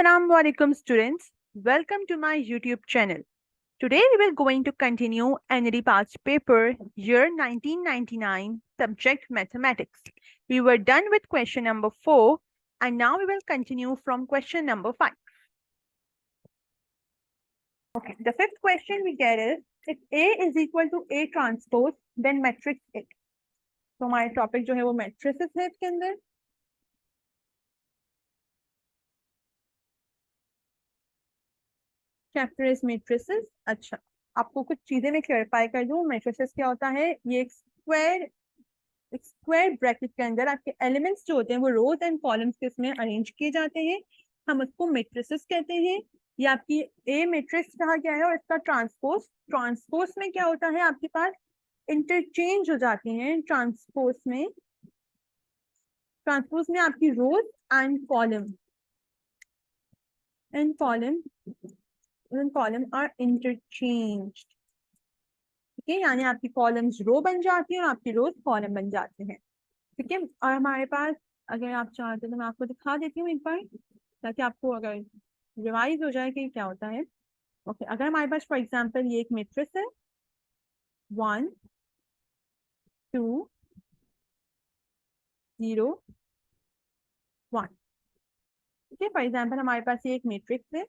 Assalamu alaikum students. Welcome to my YouTube channel. Today we will going to continue NLE past paper year 1999 subject mathematics. We were done with question number 4 and now we will continue from question number 5. Okay, the fifth question we get is if A is equal to A transpose then matrix A. तो हमारे topic जो है वो matrices है इसके अंदर. Chapter is matrices. अच्छा, आपको कुछ चीजें मैं क्लैरिफाई कर दूं. मैट्रिसेस क्या होता है? ये एक स्क्वायर ब्रैकेट के अंदर आपके एलिमेंट्स जो होते हैं वो रोज एंड कॉलम्स के इसमें अरेंज किए जाते हैं. हम उसको मैट्रिसेस कहते हैं. ये आपकी ए मैट्रिक्स कहा गया है और इसका ट्रांसपोज में क्या होता है? आपके पास इंटरचेंज हो जाती हैं. ट्रांसपोज में आपकी रोज एंड कॉलम आर इंटरचेंज्ड. ठीक है, यानी आपकी कॉलम्स रो बन जाती है और आपकी रोज कॉलम बन जाते हैं. ठीक है, और हमारे पास अगर आप चाहते हैं तो मैं आपको दिखा देती हूँ एक बार ताकि आपको अगर रिवाइज हो जाए कि क्या होता है. ओके, अगर हमारे पास फॉर एग्जांपल ये एक मैट्रिक्स है 1 2 0 1. ठीक है, फॉर एग्जांपल हमारे पास ये एक मैट्रिक्स है.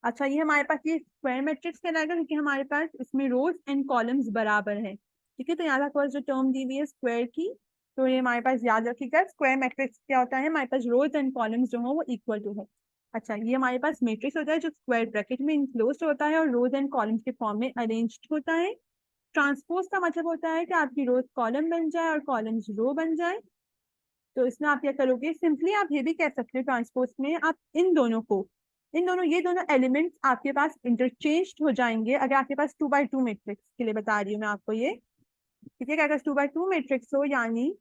अच्छा, ये हमारे पास ये स्क्वायर मैट्रिक्स कहलाएगा क्योंकि हमारे पास इसमें रोज एंड कॉलम्स बराबर हैं. ठीक है, तो यहाँ तक जो टर्म दी हुई है स्क्वायर की, तो ये हमारे पास याद रखिएगा. स्क्वायर मैट्रिक्स क्या होता है? हमारे पास रोज एंड कॉलम्स जो हो वो इक्वल टू है. अच्छा, ये हमारे पास मैट्रिक्स होता है जो स्क्वायर ब्रैकेट में इनक्लोज्ड होता है और रोज एंड कॉलम्स के फॉर्म में अरेंज्ड होता है. ट्रांसपोज का मतलब होता है कि आपकी रोज कॉलम बन जाए और कॉलम्स रो बन जाए. तो इसमें आप क्या करोगे? सिंपली आप ये भी कह सकते हो ट्रांसपोज में आप ये दोनों एलिमेंट्स आपके पास इंटरचेंज हो जाएंगे अगर आपके पास 2x2 मैट्रिक्स के लिए बता रही हूँ मैं आपको ये. ठीक है, अगर 2x2 मैट्रिक्स हो यानी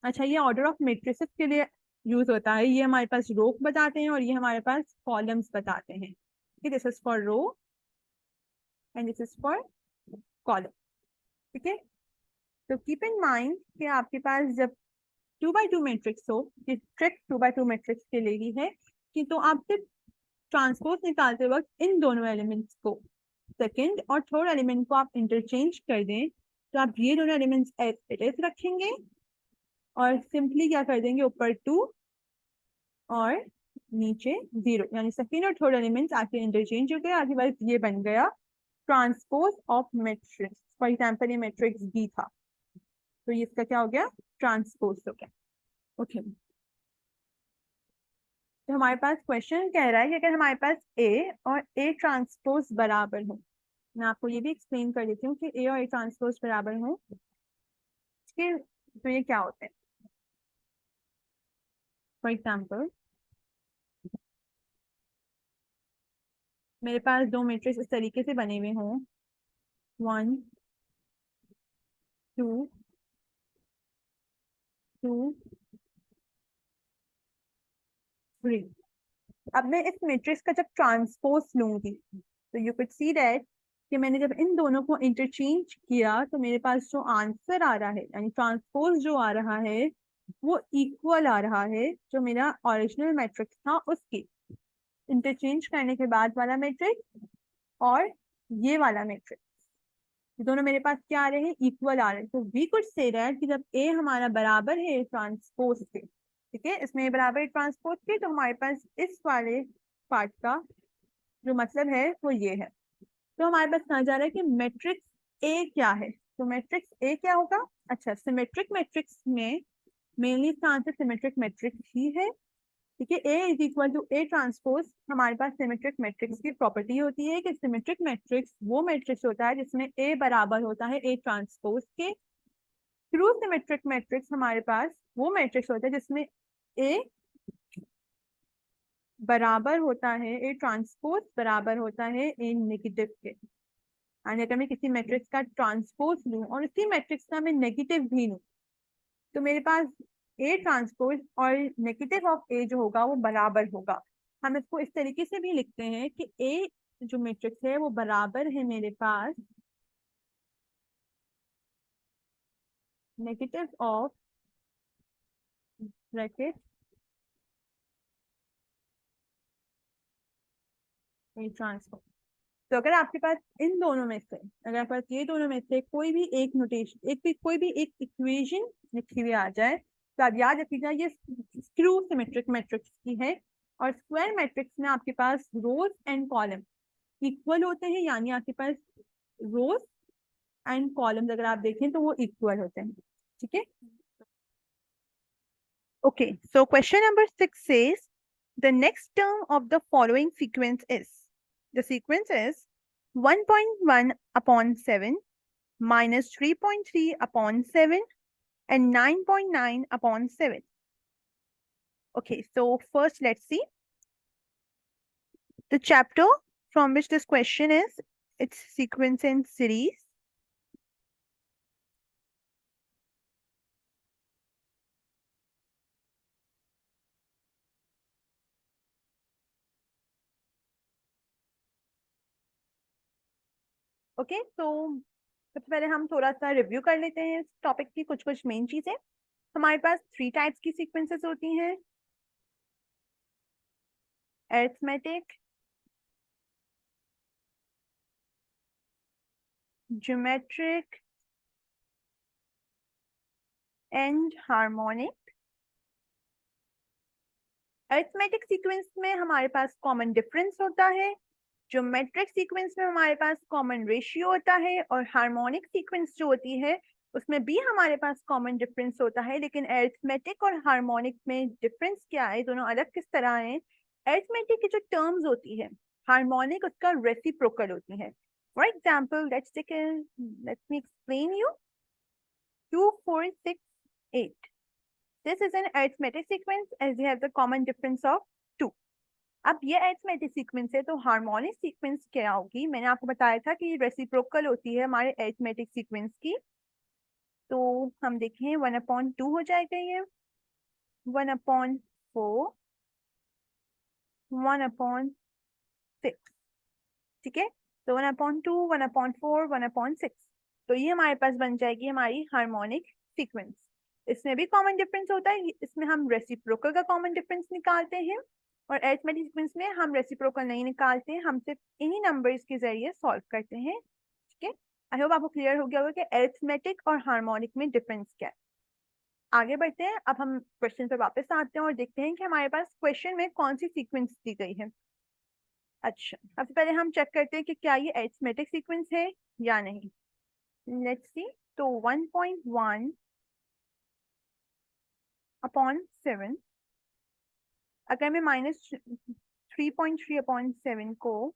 अच्छा ये ऑर्डर ऑफ मैट्रिसेस के लिए यूज होता है. ये हमारे पास रो बताते हैं और ये हमारे पास कॉलम्स बताते हैं. This is for row and this is for column. ठीक है, तो कीप इन माइंड कि आपके पास जब 2x2 मैट्रिक्स हो, ये ट्रिक 2x2 मैट्रिक्स के लिए ही है कि तो आप सिर्फ ट्रांसपोज निकालते वक्त इन दोनों एलिमेंट्स को सेकंड और थर्ड एलिमेंट को आप इंटरचेंज कर दें. तो आप ये दोनों एलिमेंट्स एज इट इज रखेंगे और सिंपली क्या कर देंगे? ऊपर 2 और नीचे 0, यानी सेकंड और थर्ड एलिमेंट्स आके इंटरचेंज हो गए. आगे बस ये बन गया transpose of matrix. For example ये मैट्रिक्स बी था तो ये इसका क्या हो गया? ट्रांसपोज हो गया. ओके, तो हमारे पास क्वेश्चन कह रहा है कि अगर हमारे पास ए और ए ट्रांसपोज बराबर हो. मैं आपको ये भी एक्सप्लेन कर देती हूँ कि ए और ए ट्रांसपोज बराबर हो तो ये क्या होते हैं. फॉर एग्जाम्पल मेरे पास दो मैट्रिक्स इस तरीके से बने हुए हों 1 2 2 3. अब मैं इस मैट्रिक्स का जब ट्रांसपोज लूंगी तो यू कुड सी दैट कि मैंने जब इन दोनों को इंटरचेंज किया तो मेरे पास जो आंसर आ रहा है यानी ट्रांसपोज जो आ रहा है वो इक्वल आ रहा है जो मेरा ओरिजिनल मैट्रिक्स था उसके. इंटरचेंज करने के बाद वाला मैट्रिक्स और ये वाला मैट्रिक्स दोनों मेरे पास क्या आ रहे हैं? इक्वल आ रहे हैं. तो वी कुड से दैट कि जब ए हमारा बराबर है ट्रांसपोज के, ठीक है, इसमें बराबर ट्रांसपोज के, तो हमारे पास इस वाले पार्ट का जो मतलब है वो ये है. तो हमारे पास कहा जा रहा है कि मैट्रिक्स ए क्या है. तो मैट्रिक्स ए क्या होगा? अच्छा, सिमेट्रिक मैट्रिक्स में मेनली इसका आंसर सिमेट्रिक मैट्रिक्स ही है. ठीक है, A is equal to A transpose हमारे पास सिमेट्रिक मैट्रिक्स की प्रॉपर्टी होती है कि सिमेट्रिक मैट्रिक्स वो मैट्रिक्स होता है जिसमें ए बराबर होता है ए ट्रांसपोज के. थ्रू सिमेट्रिक मैट्रिक्स हमारे पास वो मैट्रिक्स होता है जिसमें ए बराबर होता है ए ट्रांसपोज बराबर होता है ए नेगेटिव के. एंड अगर मैं किसी मैट्रिक्स का ट्रांसपोज लूं और इसी मैट्रिक्स का मैं नेगेटिव भी लूं तो मेरे पास ए ट्रांसपोज और नेगेटिव ऑफ ए जो होगा वो बराबर होगा. हम इसको इस तरीके से भी लिखते हैं कि ए जो मैट्रिक्स है वो बराबर है मेरे पास नेगेटिव ऑफ ब्रैकेट ये ट्रांसफॉर्म। तो अगर आपके पास इन दोनों में से, अगर आपके पास ये दोनों में से कोई भी एक नोटेशन, कोई भी एक इक्वेशन लिखी हुई आ जाए, तो आप याद रखिएगा ये स्क्यू सिमेट्रिक मैट्रिक्स की है। और स्क्वायर मैट्रिक्स में आपके पास रोज एंड कॉलम इक्वल होते हैं, यानी आपके पास रोज एंड कॉलम्स अगर आप देखें तो वो इक्वल होते हैं। ठीक है, okay. So question number 6 says the next term of the following sequence is, the sequence is 1.1 upon 7 minus 3.3 upon 7 and 9.9 upon 7. Okay, so first let's see the chapter from which this question is. It's sequence and series. Okay, तो सबसे पहले हम थोड़ा सा review कर लेते हैं इस टॉपिक की कुछ मेन चीजें। हमारे पास 3 टाइप्स की सीक्वेंसेस होती हैं, arithmetic, geometric and harmonic. Arithmetic sequence में हमारे पास कॉमन डिफरेंस होता है, ज्योमेट्रिक सीक्वेंस में हमारे पास कॉमन रेशियो होता है, और हार्मोनिक सीक्वेंस जो होती है उसमें भी हमारे पास कॉमन डिफरेंस होता है। लेकिन अरिथमेटिक और हार्मोनिक में डिफरेंस क्या है, दोनों अलग किस तरह है? अरिथमेटिक की जो टर्म्स होती है, हार्मोनिक उसका रेसिप्रोकल होती है। For example let me explain you 2 4 6 8। This is an arithmetic sequence as they have the common difference of 2. अब ये अरिथमेटिक सीक्वेंस है, तो हार्मोनिक सीक्वेंस क्या होगी? मैंने आपको बताया था कि रेसिप्रोकल होती है हमारे अरिथमेटिक सीक्वेंस की। तो हम देखें 1/2 हो जाएगा, ये 1/4, 1/6। ठीक है, तो 1/2, 1/4, 1/6, तो ये हमारे पास बन जाएगी हमारी हार्मोनिक सीक्वेंस। इसमें भी कॉमन डिफरेंस होता है, इसमें हम रेसिप्रोकल का कॉमन डिफरेंस निकालते हैं, और अरिथमेटिक सीक्वेंस में हम रेसिप्रोकल नहीं निकालते हैं, हम सिर्फ इन्हीं नंबर्स के जरिए सॉल्व करते हैं। ठीक है, आई होप आपको क्लियर हो गया होगा कि अरिथमेटिक और हार्मोनिक में डिफरेंस क्या है। आगे बढ़ते हैं, अब हम क्वेश्चन पर वापस आते हैं और देखते हैं कि हमारे पास क्वेश्चन में कौन सी सीक्वेंस दी गई है। अच्छा, सबसे पहले हम चेक करते हैं कि क्या ये अरिथमेटिक सीक्वेंस है या नहीं। लेट्स सी, तो 1.1 अपॉन 7, अगर मैं -3.3 अपॉन 7 को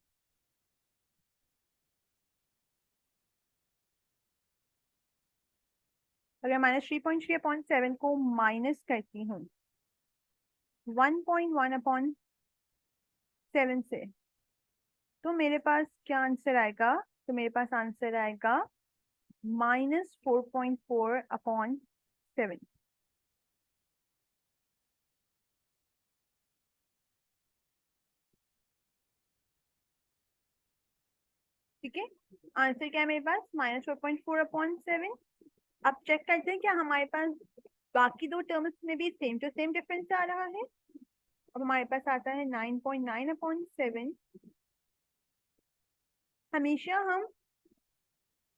-3.3 अपॉन 7 को माइनस करती हूँ 1.1 अपॉन 7 से, तो मेरे पास क्या आंसर आएगा? तो मेरे पास आंसर आएगा -4.4 अपॉन 7। ठीक है, आंसर क्या है मेरे पास? -4.4 अपॉन 7। अब चेक करते हैं क्या हमारे पास बाकी दो टर्म्स में भी सेम टू सेम डिफरेंस आ रहा है। अब हमारे पास आता है 9.9 अपॉन 7। हमेशा हम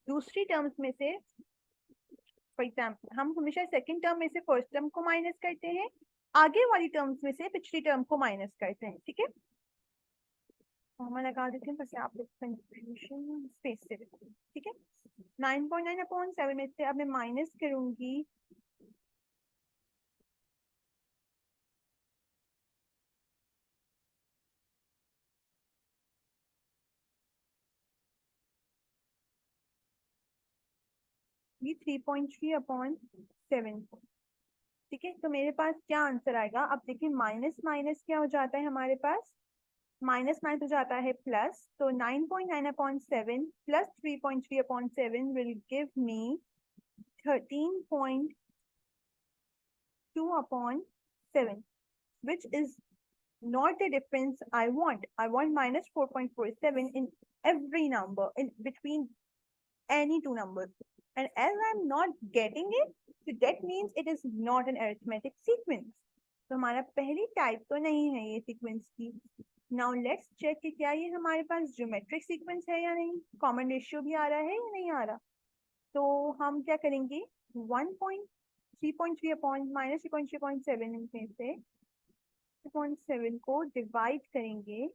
दूसरी टर्म्स में से, फॉर एग्जाम्पल हम हमेशा सेकंड टर्म में से फर्स्ट टर्म को माइनस करते हैं, आगे वाली टर्म्स में से पिछली टर्म को माइनस करते हैं। ठीक है, हम लगा देते हैं ताकि आप लोग कंफ्यूजन स्पेस से। ठीक है, 9.9 अपॉन 7 में से अब मैं माइनस करूंगी 3.3 अपॉन 7। ठीक है, तो मेरे पास क्या आंसर आएगा? अब देखिए माइनस माइनस क्या हो जाता है हमारे पास? माइनस माइनस हो जाता है प्लस, तो 9.9 upon 7 plus 3.3 upon 7 will give me 13.2 upon 7, which is not the difference I want. I want -4.47 in every number, in between any two numbers. And as I'm not getting it, so that means it is not an arithmetic sequence. तो हमारा पहली type तो नहीं है ये sequence की। Now let's check कि क्या ये हमारे पास ज्योमेट्रिक सीक्वेंस है या नहीं, कॉमन रेशियो भी आ रहा है या नहीं आ रहा। तो हम क्या करेंगे, 1.3.3 अपॉन माइनस 3.3.7 में से 3.7 को डिवाइड करेंगे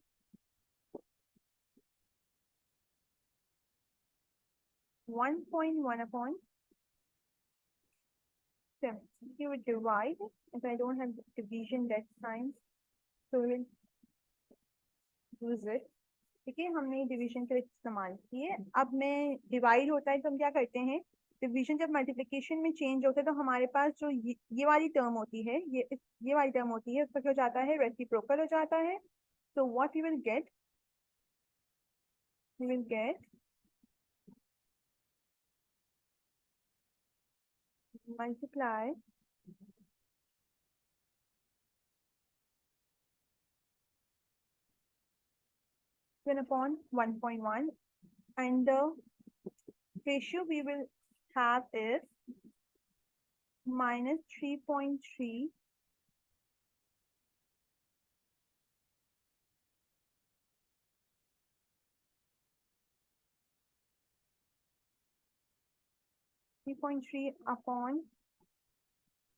1.1 upon 7. We would divide, if I don't have division that sign, so we will use it. ठीक है, हमने डिवीजन के लिए इस्तेमाल किए। अब मैं डिवाइड होता है तो हम क्या करते हैं, डिवीजन जब मल्टीप्लिकेशन में चेंज होता है तो हमारे पास जो ये वाली टर्म होती है, ये वाली टर्म होती है, उसका क्या हो जाता है, रेसिप्रोकल हो जाता है। तो what we will get, we will get multiply 7/1.1 and the ratio we will have is minus 3.3 3.3 upon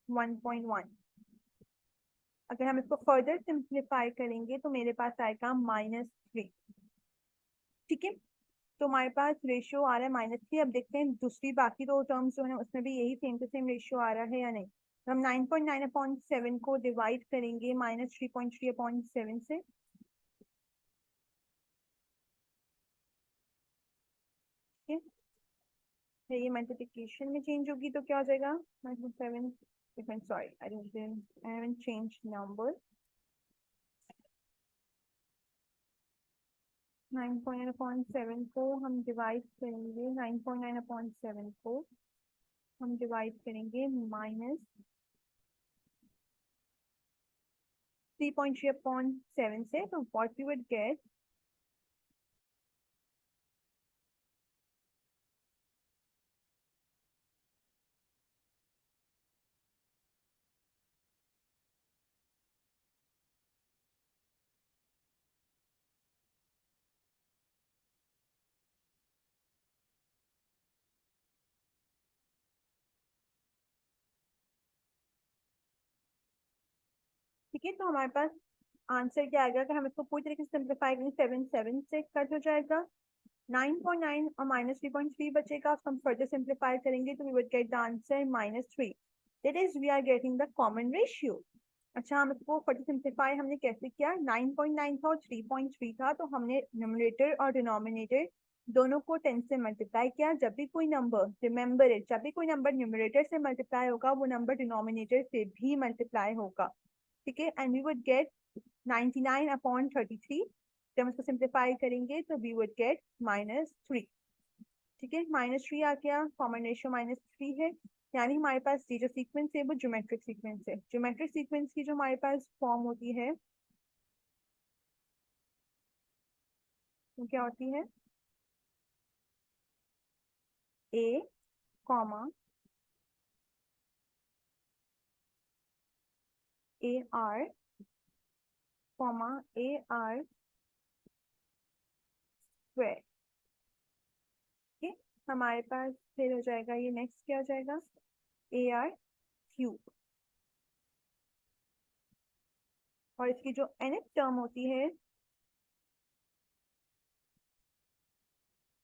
1.1। अगर हम इसको फर्दर सिंप्लीफाई करेंगे तो मेरे पास आएगा -3। ठीक है, तो हमारे पास रेशियो आ रहा है -3। अब देखते हैं दूसरी बाकी दो टर्म्स जो है उसमें भी यही सेम टू सेम रेशियो आ रहा है या नहीं। तो हम 9.9/7 को डिवाइड करेंगे -3.3/7 से। ठीक है, ये मल्टीप्लिकेशन में चेंज होगी तो क्या हो जाएगा, -7, sorry I haven't change number. 9.9/7 को हम डिवाइड करेंगे, 9.9/7 को हम डिवाइड करेंगे -3.3/7 से। तो व्हाट वी वुड गेट, ठीक है। तो हमारे पास आंसर क्या आएगा, अगर हम इसको पूरी तरीके से सिंप्लीफाई करेंगे 7 से कट हो जाएगा, 9.9 और -3.3 बचेगा। उसको हम फर्दर सिंप्लीफाई करेंगे तो we would get the answer -3। That is we are getting the common ratio. अच्छा, हम इसको फर्दर सिंप्लीफाई हमने कैसे किया, 9.9 था और 3.3 था, तो हमने न्यूमरेटर और डिनोमिनेटर दोनों को 10 से मल्टीप्लाई किया। जब भी कोई नंबर, रिमेंबर इट, जब भी कोई नंबर न्यूमरेटर से मल्टीप्लाई होगा वो नंबर डिनोमिनेटर से भी मल्टीप्लाई होगा। ठीक है, एंड वी वुड गेट 99/33। जब हम इसको सिंप्लीफाई करेंगे तो वी वुड गेट -3। ठीक है, -3 आ गया, कॉमन रेशियो -3 है। यानी हमारे पास ये जो सीक्वेंस है वो ज्योमेट्रिक सीक्वेंस है। ज्योमेट्रिक सीक्वेंस की जो हमारे पास फॉर्म होती है वो क्या होती है, A comma A R comma A R square. ठीक, हमारे पास फिर हो जाएगा ये, नेक्स्ट क्या हो जाएगा, ए आर क्यूब। और इसकी जो nth टर्म होती है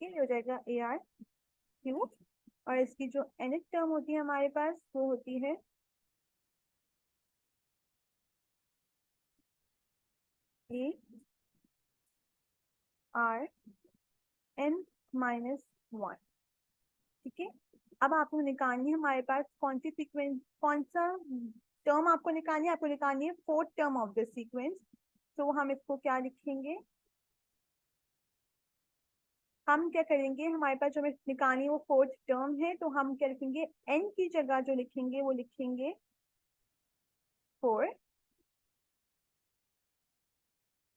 ये हो जाएगा ए आर क्यूब। और इसकी जो nth टर्म होती है हमारे पास वो होती है ए आर n-1। ठीक है, अब आपको निकालनी है हमारे पास कौन सी सीक्वेंस, कौन सा टर्म आपको निकालनी है, आपको निकालनी है fourth term of the sequence. तो हम इसको क्या लिखेंगे, हम क्या करेंगे, हमारे पास जो हमें निकालनी है वो फोर्थ टर्म है, तो हम क्या लिखेंगे, n की जगह जो लिखेंगे वो लिखेंगे 4।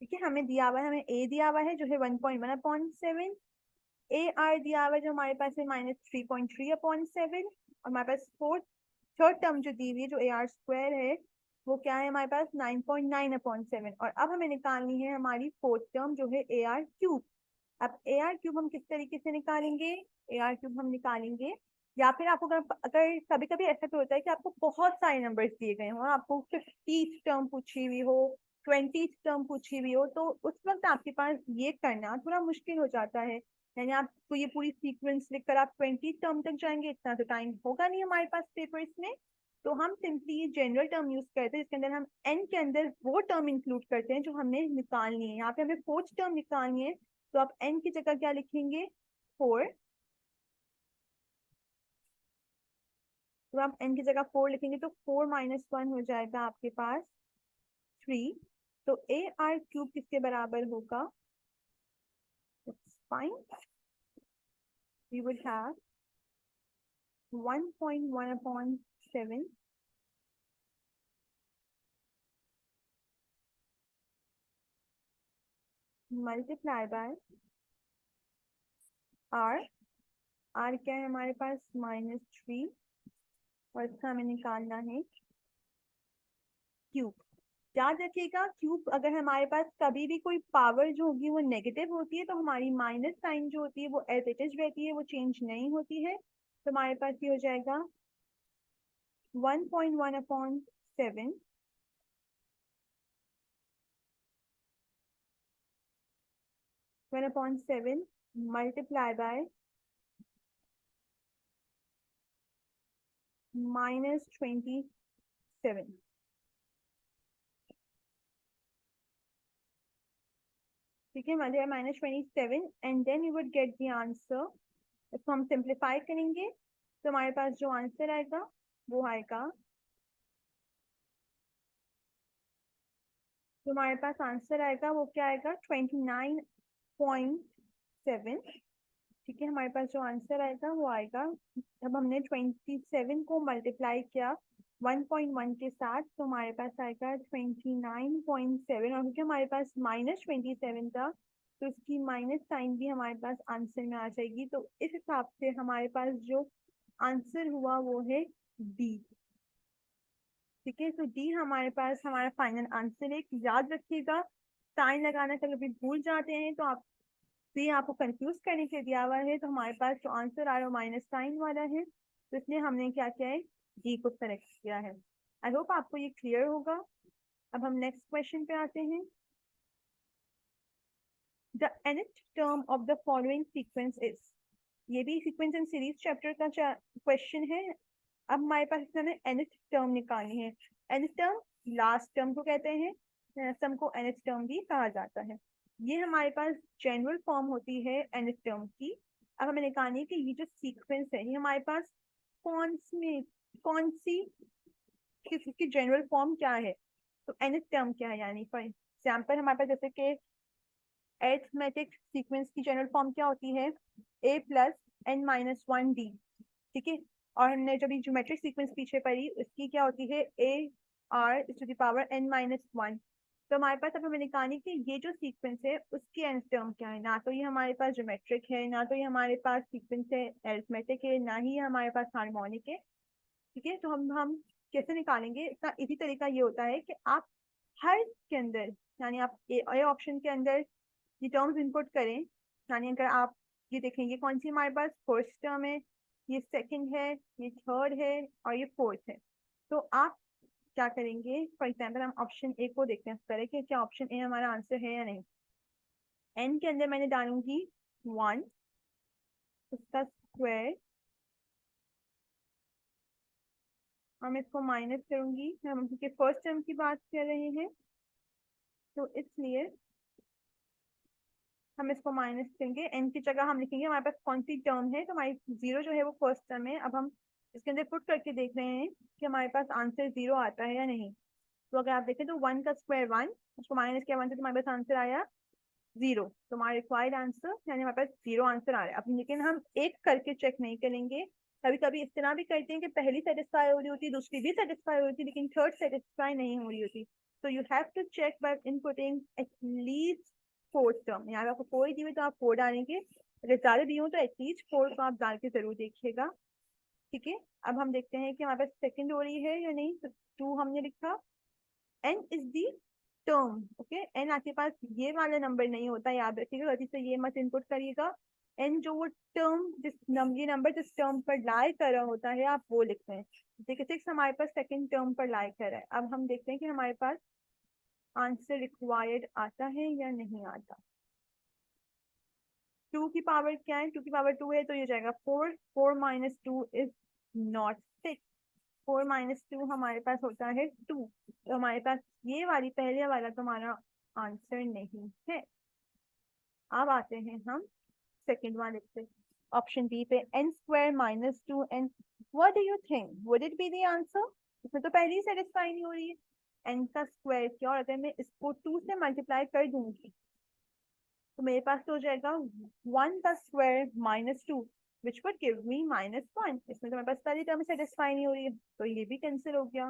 ठीक है, हमें दिया हुआ है, हमें a दिया हुआ है जो है 1.1/7, ए आर दिया हुआ है जो हमारे पास है -3.3/7, और हमारे पास फोर्थ थर्ड टर्म जो दी हुई है जो ए आर स्क्वायर है वो क्या है हमारे पास 9.9/7। और अब हमें निकालनी है हमारी फोर्थ टर्म जो है AR क्यूब। अब AR क्यूब हम किस तरीके से निकालेंगे? AR क्यूब हम निकालेंगे, या फिर आपको अगर कभी कभी ऐसा तो होता है कि आपको बहुत सारे नंबर्स दिए गए हो, आपको 50 टर्म पूछी हुई हो, 20 टर्म पूछी हुई हो, तो उस वक्त आपके पास ये करना थोड़ा मुश्किल हो जाता है। यानी आपको ये पूरी सीक्वेंस लिखकर आप 20 टर्म तक जाएंगे, इतना तो टाइम होगा नहीं हमारे पास पेपर्स में। तो हम सिंपली ये जनरल टर्म यूज करते हैं जिसके अंदर हम एन के अंदर वो टर्म इंक्लूड करते हैं जो हमने निकालनी है। यहाँ पे हमें फोर्थ टर्म निकालनी है, तो आप एन की जगह क्या लिखेंगे? 4। तो आप एन की जगह 4 लिखेंगे तो 4 - 1 हो जाएगा आपके पास 3। तो AR क्यूब किसके बराबर होगा? Fine, we would have 1.1/7 multiply by r. R क्या है हमारे पास? -3। और इसका हमें निकालना है क्यूब। याद रखिएगा क्यूब अगर हमारे पास कभी भी कोई पावर जो होगी वो नेगेटिव होती है तो हमारी माइनस साइन जो होती है वो एज इट इज रहती है, वो चेंज नहीं होती है। तो हमारे पास ये हो जाएगा 1.1/7 1/7 मल्टीप्लाई बाय -27। ठीक है, -27 and then you would get the answer. इसको हम सिंप्लीफाई करेंगे तो हमारे पास जो आंसर आएगा वो आएगा, जो हमारे पास आंसर आएगा वो क्या आएगा? 29.7। ठीक है, हमारे पास जो आंसर आएगा वो आएगा, जब हमने 27 को मल्टीप्लाई किया 1.1 के साथ तो हमारे पास आएगा 29.7। और क्योंकि हमारे पास -27 था तो इसकी माइनस साइन भी हमारे पास आंसर में आ जाएगी। तो इस हिसाब से हमारे पास जो आंसर हुआ वो है डी। ठीक है, तो डी हमारे पास हमारा फाइनल आंसर है। याद रखिएगा, साइन लगाना कभी भूल जाते हैं तो आप, तो ये आपको कंफ्यूज करने के लिए दिया हुआ है। तो हमारे पास जो आंसर आ रहा है माइनस साइन वाला है, तो इसलिए हमने क्या किया है? डी को सेलेक्ट किया है। आई होप आपको ये क्लियर होगा। अब हम नेक्स्ट क्वेश्चन पे आते हैं। The nth term of the following sequence is. ये भी सीक्वेंस एंड सीरीज चैप्टर का क्वेश्चन है। अब हमारे पास इसमें हमें nth टर्म निकालनी है। nth टर्म लास्ट टर्म को कहते हैं, टर्म को nth टर्म भी कहा जाता है। ये हमारे पास जनरल फॉर्म होती है nth टर्म की। अब हमें निकालनी है कि ये जो सीक्वेंस है ये हमारे पास कौन सी किसकी जनरल फॉर्म क्या है। तो nth टर्म क्या है, यानी फॉर एग्जाम्पल हमारे पास जैसे कि अरिथमेटिक सीक्वेंस की जनरल फॉर्म क्या होती है? A+n-1d। ठीक है, और हमने जब ये ज्योमेट्रिक सीक्वेंस पीछे पढ़ी उसकी क्या होती है? AR⁻n-1। तो हमारे पास अब हमें निकालनी कि ये जो सीक्वेंस है उसकी nth टर्म क्या है। ना तो ये हमारे पास ज्योमेट्रिक है, ना तो ये हमारे पास सीक्वेंस है अरिथमेटिक है, ना ही हमारे पास हार्मोनिक है। ठीक है, तो हम कैसे निकालेंगे? इसका इसी तरीका ये होता है कि आप हर के अंदर, यानी आप ए ऑप्शन के अंदर ये टर्म्स इनपुट करें। यानी अगर आप ये देखेंगे कौन सी हमारे पास फर्स्ट टर्म है, ये सेकंड है, ये थर्ड है और ये फोर्थ है। तो आप क्या करेंगे? फॉर एग्जाम्पल हम ऑप्शन ए को देखते हैं पहले कि क्या ऑप्शन ए हमारा आंसर है या नहीं। एन के अंदर मैंने डालूंगी 1, उसका स्क्वायर, हम इसको माइनस करूंगी, हम क्योंकि फर्स्ट टर्म की बात कर रहे हैं तो इसलिए हम इसको माइनस करेंगे। एन की जगह हम लिखेंगे हमारे पास कौन सी टर्म है, तो हमारी जीरो जो है वो फर्स्ट टर्म है। अब हम इसके अंदर पुट करके देख रहे हैं कि हमारे पास आंसर जीरो आता है या नहीं। तो अगर आप देखें तो 1 का स्क्वायर 1, उसको माइनस किया 1 से तो हमारे पास आंसर आया जीरो। तो हमारा रिक्वायर्ड आंसर यानी हमारे पास जीरो आंसर आ रहा है। अब लेकिन हम एक करके चेक नहीं करेंगे, कभी कभी इस तरह भी करते हैं कि पहली सेटिस्फाई हो रही होती है, दूसरी भी सेटिस्फाई हो रही होती है, लेकिन थर्ड सेटिस्फाई नहीं हो रही होती। तो you have to check by inputting at least fourth term. यहाँ पे आपको फोर दी हुई तो आप फोर डालेंगे, अगर ज्यादा दी हो तो एटलीस्ट फोर को आप डाल के जरूर देखिएगा। ठीक है, अब हम देखते हैं कि हमारे पास सेकंड हो रही है या नहीं। तो 2 हमने लिखा, n is the term, okay. n आपके पास ये वाला नंबर नहीं होता, याद रखिएगा, गलती से ये मत इनपुट करिएगा। n जो वो टर्म ये नंबर जिस टर्म पर लाई कर रहा होता है आप वो लिखते हैं। देखिए 6 हमारे पास सेकंड टर्म पर लाई कर रहा है। अब हम देखते हैं कि हमारे पास आंसर रिक्वायर्ड आता है या नहीं आता। 2 की पावर क्या है, 2 की पावर 2 है तो ये जाएगा 4, 4 माइनस 2 इज नॉट 6, 4 माइनस 2 हमारे पास होता है 2, तो हमारे पास ये वाली पहले वाला तुम्हारा आंसर नहीं है। अब आते हैं हम सेकंड वाले पे, ऑप्शन बी पे, n square minus 2n, what do you think, would it be the answer? इसमें तो पहले ही सेटिस्फाई नहीं हो रही है। n का स्क्वायर क्या, और अगर मैं इसको 2 से मल्टीप्लाई कर दूंगी तो मेरे पास तो हो जाएगा 1 का square minus 2 which would give मी -1। इसमें तो मेरे पास पहली टर्म सेटिस्फाई नहीं हो रही है, तो ये भी कैंसिल हो गया।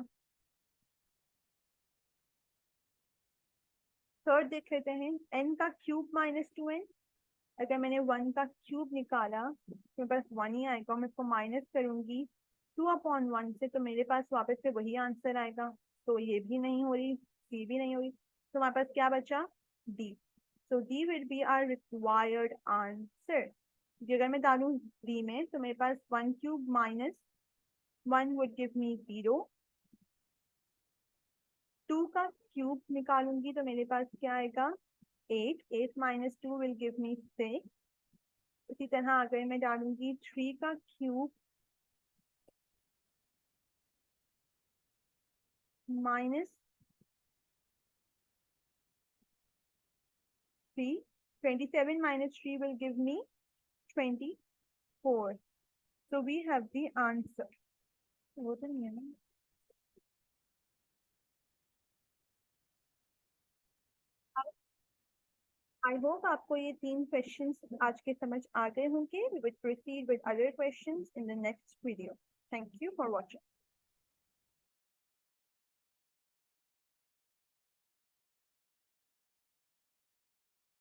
थर्ड देख लेते हैं, n का क्यूब माइनस 2n, अगर मैंने 1 का क्यूब निकाला तो मेरे पास 1 ही आएगा, मैं इसको माइनस करूंगी 2/1 से तो मेरे पास वापस से वही आंसर आएगा। तो ये भी नहीं हो रही, ये भी नहीं हो रही, तो हमारे पास क्या बचा, D. So D will be our required answer. अगर मैं डालूं डी में तो मेरे पास 1 cube minus 1 would give me 0, 2 का क्यूब निकालूंगी तो मेरे पास क्या आएगा 8, 8 माइनस 2 विल गिव मी 6। इसी तरह अगर मैं डालूंगी 3 का cube minus 3, 27 minus 3 will give me 24. So we have the answer. वो तो नहीं है ना। आई होप आपको ये 3 क्वेश्चंस आज के समझ आ गए होंगे। We will proceed with other questions in the next video. Thank you for watching.